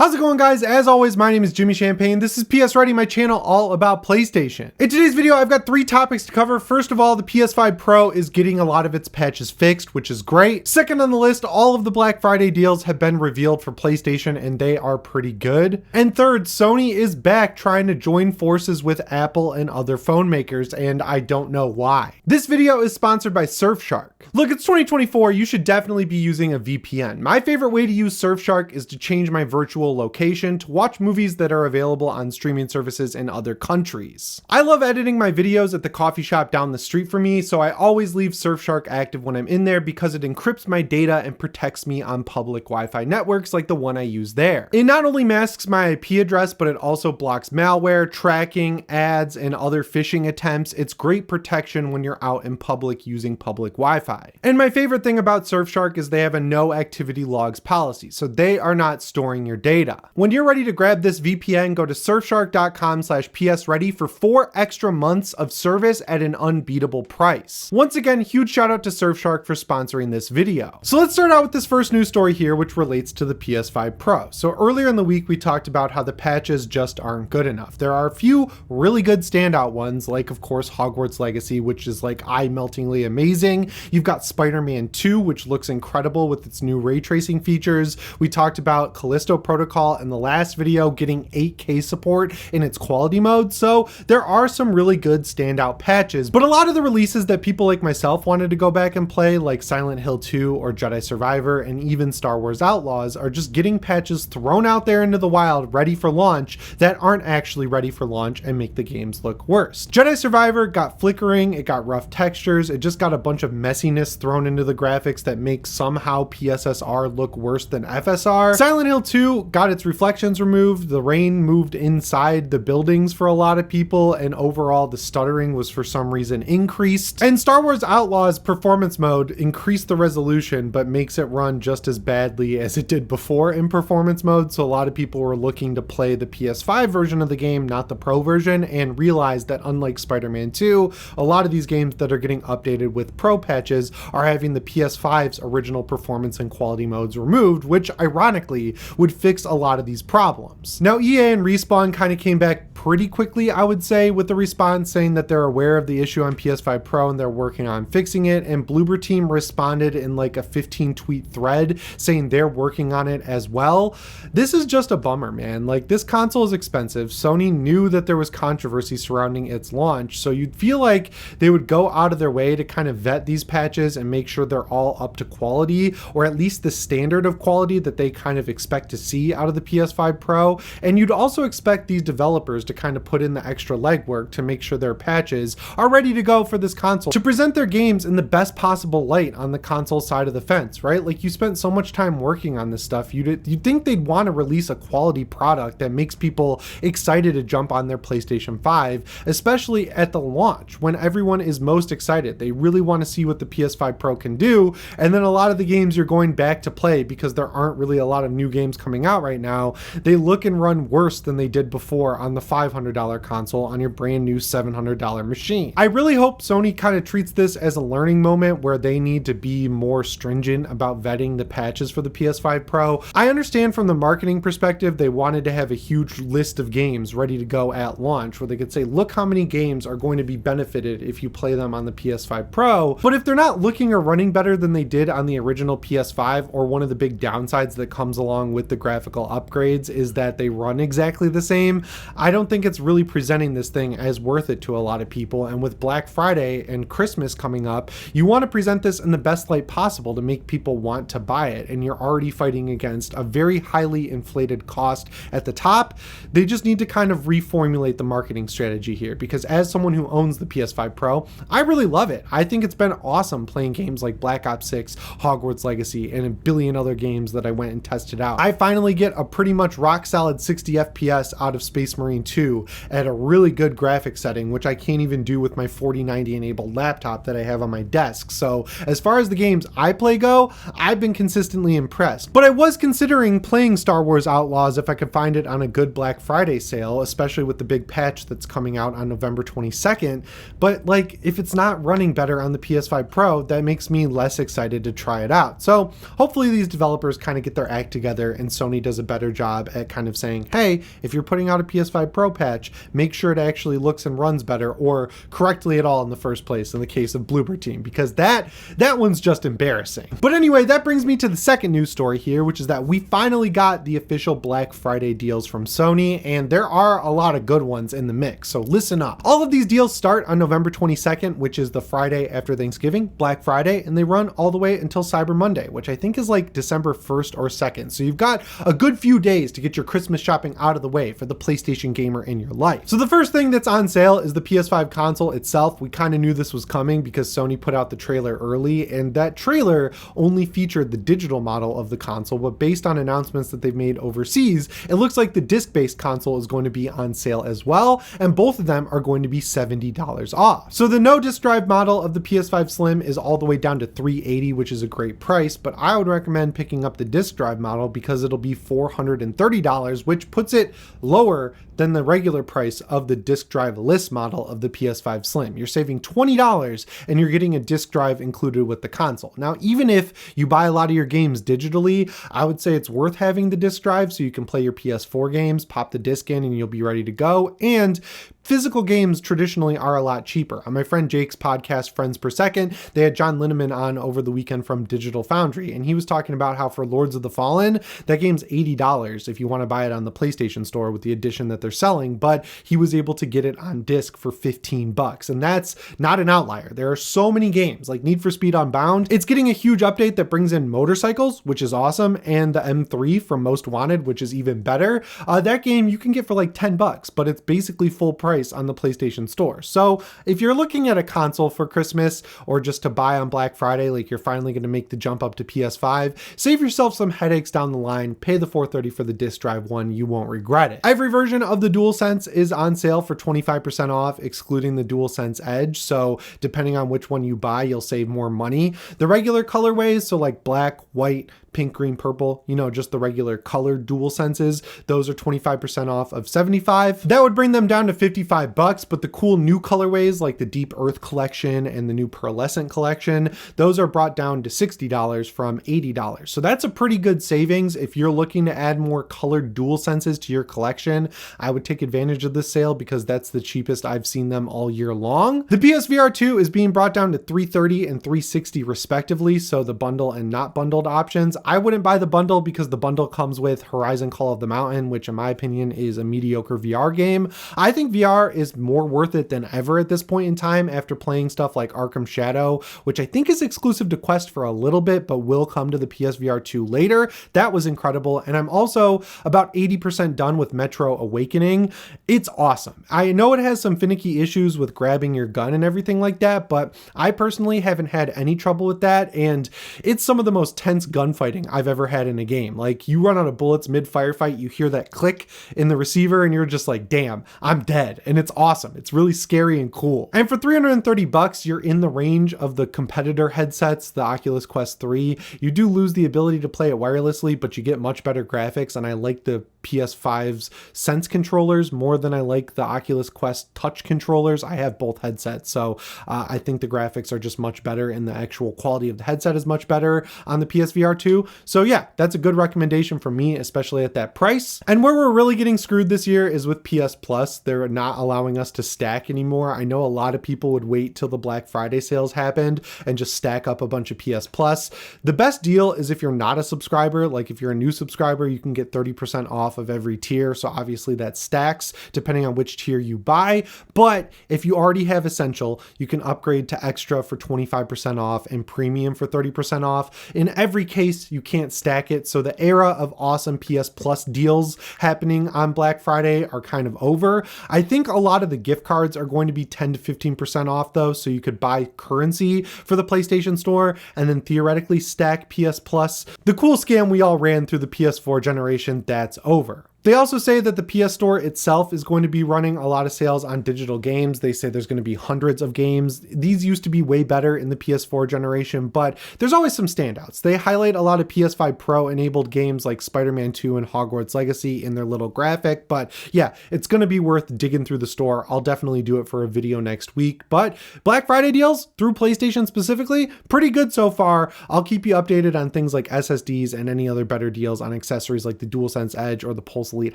How's it going, guys? As always, my name is Jimmy Champagne. This is PSReady, my channel all about PlayStation. In today's video, I've got 3 topics to cover. First of all, the PS5 Pro is getting a lot of its patches fixed, which is great. Second on the list, all of the Black Friday deals have been revealed for PlayStation and they are pretty good. And third, Sony is back trying to join forces with Apple and other phone makers, and I don't know why. This video is sponsored by Surfshark. Look, it's 2024, you should definitely be using a VPN. My favorite way to use Surfshark is to change my virtual location to watch movies that are available on streaming services in other countries. I love editing my videos at the coffee shop down the street from me, so I always leave Surfshark active when I'm in there because it encrypts my data and protects me on public Wi-Fi networks like the one I use there. It not only masks my IP address, but it also blocks malware, tracking, ads, and other phishing attempts. It's great protection when you're out in public using public Wi-Fi. And my favorite thing about Surfshark is they have a no activity logs policy, so they are not storing your data. When you're ready to grab this VPN, go to surfshark.com/PSReady for 4 extra months of service at an unbeatable price. Once again, huge shout out to Surfshark for sponsoring this video. So let's start out with this first news story here, which relates to the PS5 Pro. So earlier in the week, we talked about how the patches just aren't good enough. There are a few really good standout ones, like of course Hogwarts Legacy, which is like eye-meltingly amazing. You've got Spider-Man 2, which looks incredible with its new ray tracing features. We talked about Callisto Protocol in the last video getting 8K support in its quality mode, so there are some really good standout patches. But a lot of the releases that people like myself wanted to go back and play, like Silent Hill 2 or Jedi Survivor and even Star Wars Outlaws, are just getting patches thrown out there into the wild ready for launch that aren't actually ready for launch and make the games look worse. Jedi Survivor got flickering, it got rough textures, it just got a bunch of messiness thrown into the graphics that makes somehow PSSR look worse than FSR. Silent Hill 2 got its reflections removed, the rain moved inside the buildings for a lot of people, and overall the stuttering was for some reason increased. And Star Wars Outlaws performance mode increased the resolution but makes it run just as badly as it did before in performance mode, so a lot of people were looking to play the PS5 version of the game, not the Pro version, and realized that unlike Spider-Man 2, a lot of these games that are getting updated with Pro patches are having the PS5's original performance and quality modes removed, which ironically would fix a lot of these problems. Now EA and Respawn kind of came back pretty quickly, I would say, with the response saying that they're aware of the issue on PS5 Pro and they're working on fixing it, and Bloober Team responded in like a 15 tweet thread saying they're working on it as well. This is just a bummer, man. Like, this console is expensive. Sony knew that there was controversy surrounding its launch, so you'd feel like they would go out of their way to kind of vet these patches and make sure they're all up to quality, or at least the standard of quality that they kind of expect to see out of the PS5 Pro. And you'd also expect these developers to kind of put in the extra legwork to make sure their patches are ready to go for this console, to present their games in the best possible light on the console side of the fence, right? Like, you spent so much time working on this stuff, you'd think they'd want to release a quality product that makes people excited to jump on their PlayStation 5, especially at the launch when everyone is most excited. They really want to see what the PS5 Pro can do, and then a lot of the games you're going back to play, because there aren't really a lot of new games coming out right now, they look and run worse than they did before on the $500 console on your brand new $700 machine. I really hope Sony kind of treats this as a learning moment where they need to be more stringent about vetting the patches for the PS5 Pro. I understand from the marketing perspective, they wanted to have a huge list of games ready to go at launch where they could say, look how many games are going to be benefited if you play them on the PS5 Pro. But if they're not looking or running better than they did on the original PS5, or one of the big downsides that comes along with the graphical upgrades is that they run exactly the same, I don't think it's really presenting this thing as worth it to a lot of people. And with Black Friday and Christmas coming up, you want to present this in the best light possible to make people want to buy it, and you're already fighting against a very highly inflated cost at the top. They just need to kind of reformulate the marketing strategy here, because as someone who owns the PS5 Pro, I really love it. I think it's been awesome playing games like Black Ops 6, Hogwarts Legacy, and a billion other games that I went and tested out. I finally get a pretty much rock solid 60 FPS out of Space Marine 2 2 at a really good graphics setting, which I can't even do with my 4090 enabled laptop that I have on my desk. So as far as the games I play go, I've been consistently impressed. But I was considering playing Star Wars Outlaws if I could find it on a good Black Friday sale, especially with the big patch that's coming out on November 22nd. But like, if it's not running better on the PS5 Pro, that makes me less excited to try it out. So hopefully these developers kind of get their act together and Sony does a better job at kind of saying, hey, if you're putting out a PS5 Pro patch, make sure it actually looks and runs better or correctly at all in the first place in the case of Bloober Team, because that one's just embarrassing. But anyway, that brings me to the second news story here, which is that we finally got the official Black Friday deals from Sony, and there are a lot of good ones in the mix, so listen up. All of these deals start on November 22nd, which is the Friday after Thanksgiving, Black Friday, and they run all the way until Cyber Monday, which I think is like December 1st or 2nd. So you've got a good few days to get your Christmas shopping out of the way for the PlayStation gamer in your life. So the first thing that's on sale is the PS5 console itself. We kind of knew this was coming because Sony put out the trailer early, and that trailer only featured the digital model of the console, but based on announcements that they've made overseas, it looks like the disc-based console is going to be on sale as well, and both of them are going to be $70 off. So the no disk drive model of the PS5 Slim is all the way down to $380, which is a great price, but I would recommend picking up the disk drive model because it'll be $430, which puts it lower than the regular price of the disk drive list model of the PS5 Slim. You're saving $20 and you're getting a disk drive included with the console. Now, even if you buy a lot of your games digitally, I would say it's worth having the disk drive so you can play your PS4 games, pop the disc in and you'll be ready to go. And physical games traditionally are a lot cheaper. On my friend Jake's podcast, Friends Per Second, they had John Linneman on over the weekend from Digital Foundry, and he was talking about how for Lords of the Fallen, that game's $80 if you want to buy it on the PlayStation Store with the edition that they're selling, but he was able to get it on disc for $15, and that's not an outlier. There are so many games like Need for Speed Unbound. It's getting a huge update that brings in motorcycles, which is awesome, and the M3 from Most Wanted, which is even better. That game you can get for like $10, but it's basically full price on the PlayStation Store. So if you're looking at a console for Christmas or just to buy on Black Friday, like you're finally going to make the jump up to PS5, save yourself some headaches down the line, pay the $430 for the disc drive one, you won't regret it. Every version of the DualSense is on sale for 25% off, excluding the DualSense Edge. So depending on which one you buy, you'll save more money. The regular colorways, so like black, white, pink, green, purple, you know, just the regular colored DualSenses, those are 25% off of $75. That would bring them down to $55, but the cool new colorways like the Deep Earth collection and the new Pearlescent collection, those are brought down to $60 from $80. So that's a pretty good savings. If you're looking to add more colored DualSenses to your collection, I would take advantage of this sale because that's the cheapest I've seen them all year long. The PSVR 2 is being brought down to $330 and $360 respectively, so the bundle and not bundled options. I wouldn't buy the bundle because the bundle comes with Horizon Call of the Mountain, which in my opinion is a mediocre VR game. I think VR is more worth it than ever at this point in time after playing stuff like Arkham Shadow, which I think is exclusive to Quest for a little bit, but will come to the PSVR 2 later. That was incredible. And I'm also about 80% done with Metro Awakening. It's awesome. I know it has some finicky issues with grabbing your gun and everything like that, but I personally haven't had any trouble with that. And it's some of the most tense gunfighting I've ever had in a game. Like you run out of bullets mid firefight, you hear that click in the receiver and you're just like, damn, I'm dead. And it's awesome. It's really scary and cool. And for $330, you're in the range of the competitor headsets, the Oculus Quest 3. You do lose the ability to play it wirelessly, but you get much better graphics. And I like the PS5's Sense controllers more than I like the Oculus Quest touch controllers. I have both headsets, so I think the graphics are just much better and the actual quality of the headset is much better on the PSVR 2. So yeah, that's a good recommendation for me, especially at that price. And where we're really getting screwed this year is with PS Plus. They're not allowing us to stack anymore. I know a lot of people would wait till the Black Friday sales happened and just stack up a bunch of PS Plus. The best deal is if you're not a subscriber, like if you're a new subscriber, you can get 30% off of every tier. So obviously that stacks depending on which tier you buy. But if you already have Essential, you can upgrade to Extra for 25% off and Premium for 30% off. In every case, you can't stack it. So the era of awesome PS Plus deals happening on Black Friday are kind of over. I think a lot of the gift cards are going to be 10 to 15% off though. So you could buy currency for the PlayStation Store and then theoretically stack PS Plus. The cool scam we all ran through the PS4 generation, that's over. They also say that the PS Store itself is going to be running a lot of sales on digital games. They say there's going to be hundreds of games. These used to be way better in the PS4 generation, but there's always some standouts. They highlight a lot of PS5 Pro enabled games like Spider-Man 2 and Hogwarts Legacy in their little graphic, but yeah, it's going to be worth digging through the store. I'll definitely do it for a video next week, but Black Friday deals through PlayStation specifically, pretty good so far. I'll keep you updated on things like SSDs and any other better deals on accessories like the DualSense Edge or the Pulse Elite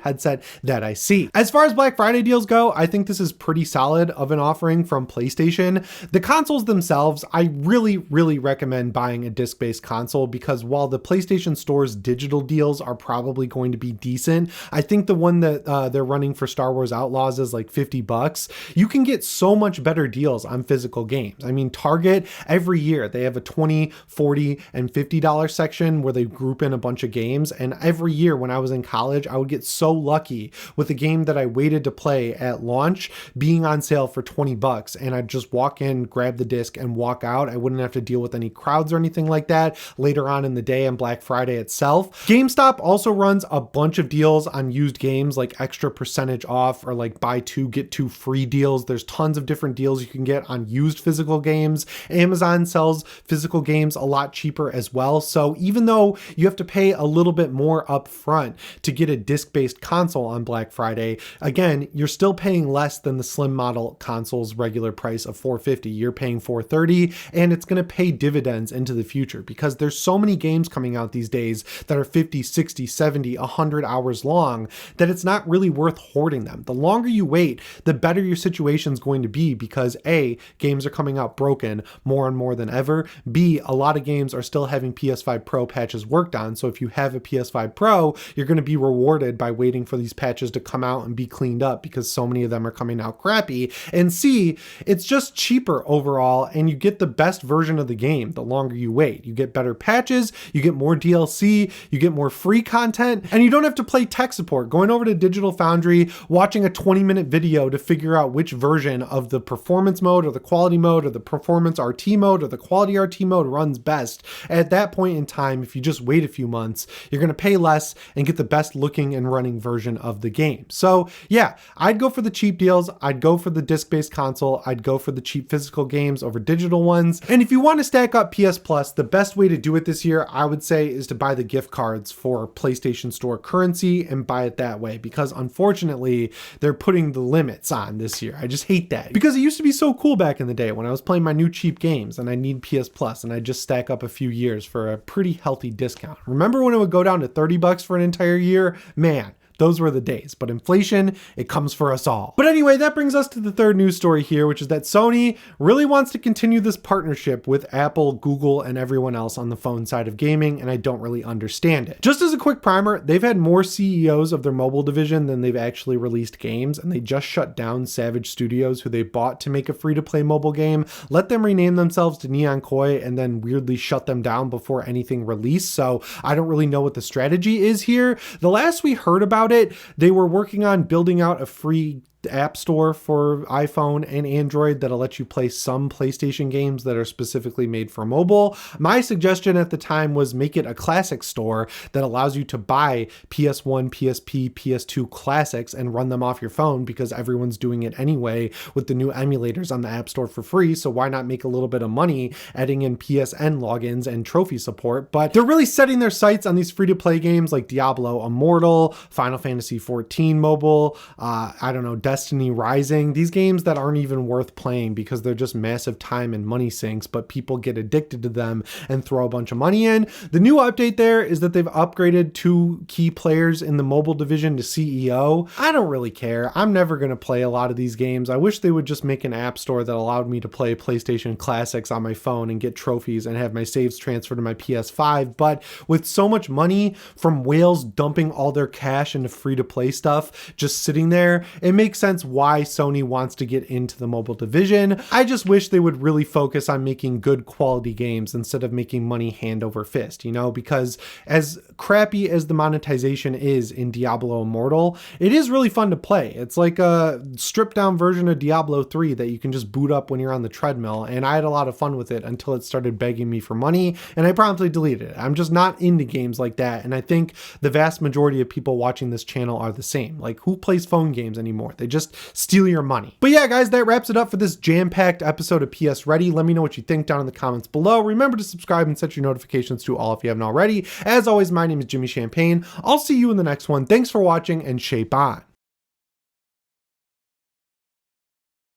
headset that I see. As far as Black Friday deals go, I think this is pretty solid of an offering from PlayStation. The consoles themselves, I really recommend buying a disc-based console because while the PlayStation Store's digital deals are probably going to be decent, I think the one that they're running for Star Wars Outlaws is like $50. You can get so much better deals on physical games. I mean, Target, every year they have a $20, $40, and $50 section where they group in a bunch of games, and every year when I was in college, I would get so lucky with a game that I waited to play at launch being on sale for $20, and I'd just walk in, grab the disc, and walk out. I wouldn't have to deal with any crowds or anything like that later on in the day on Black Friday itself. GameStop also runs a bunch of deals on used games, like extra percentage off or like buy two get two free deals. There's tons of different deals you can get on used physical games. Amazon sells physical games a lot cheaper as well. So even though you have to pay a little bit more up front to get a disc-based console on Black Friday, again, you're still paying less than the slim model console's regular price of $450. You're paying $430, and it's going to pay dividends into the future because there's so many games coming out these days that are 50, 60, 70, 100 hours long that it's not really worth hoarding them. The longer you wait, the better your situation's going to be because A, games are coming out broken more and more than ever. B, a lot of games are still having PS5 Pro patches worked on. So if you have a PS5 Pro, you're going to be rewarded by waiting for these patches to come out and be cleaned up because so many of them are coming out crappy. And C, it's just cheaper overall and you get the best version of the game the longer you wait. You get better patches, you get more DLC, you get more free content, and you don't have to play tech support going over to Digital Foundry, watching a 20-minute video to figure out which version of the performance mode or the quality mode or the performance RT mode or the quality RT mode runs best. At that point in time, if you just wait a few months, you're going to pay less and get the best looking and running version of the game. So yeah, I'd go for the cheap deals. I'd go for the disc-based console. I'd go for the cheap physical games over digital ones. And if you want to stack up PS Plus, the best way to do it this year, I would say, is to buy the gift cards for PlayStation Store currency and buy it that way because unfortunately, they're putting the limits on this year. I just hate that because it used to be so cool back in the day when I was playing my new cheap games and I need PS Plus and I just stack up a few years for a pretty healthy discount. Remember when it would go down to $30 for an entire year? Man, those were the days, but inflation, it comes for us all. But anyway, that brings us to the third news story here, which is that Sony really wants to continue this partnership with Apple, Google, and everyone else on the phone side of gaming, and I don't really understand it. Just as a quick primer, they've had more CEOs of their mobile division than they've actually released games, and they just shut down Savage Studios, who they bought to make a free-to-play mobile game, let them rename themselves to Neon Koi, and then weirdly shut them down before anything released, so I don't really know what the strategy is here. The last we heard about it, they were working on building out a free app store for iPhone and Android that'll let you play some PlayStation games that are specifically made for mobile. My suggestion at the time was make it a classic store that allows you to buy PS1, PSP, PS2 classics and run them off your phone because everyone's doing it anyway with the new emulators on the App Store for free. So why not make a little bit of money adding in PSN logins and trophy support? But they're really setting their sights on these free-to-play games like Diablo Immortal, Final Fantasy XIV Mobile, I don't know, Destiny Rising, these games that aren't even worth playing because they're just massive time and money sinks, but people get addicted to them and throw a bunch of money in. The new update there is that they've upgraded 2 key players in the mobile division to CEO. I don't really care. I'm never going to play a lot of these games. I wish they would just make an app store that allowed me to play PlayStation classics on my phone and get trophies and have my saves transferred to my PS5. But with so much money from whales dumping all their cash into free-to-play stuff just sitting there, it makes sense sense why Sony wants to get into the mobile division. I just wish they would really focus on making good quality games instead of making money hand over fist, you know, because as crappy as the monetization is in Diablo Immortal, it is really fun to play. It's like a stripped down version of Diablo 3 that you can just boot up when you're on the treadmill, and I had a lot of fun with it until it started begging me for money, and I promptly deleted it. I'm just not into games like that, and I think the vast majority of people watching this channel are the same. Like, who plays phone games anymore? They just steal your money. But yeah, guys, that wraps it up for this jam-packed episode of PS Ready. Let me know what you think down in the comments below. Remember to subscribe and set your notifications to all if you haven't already. As always, my name is Jimmy Champagne. I'll see you in the next one. Thanks for watching, and shape on.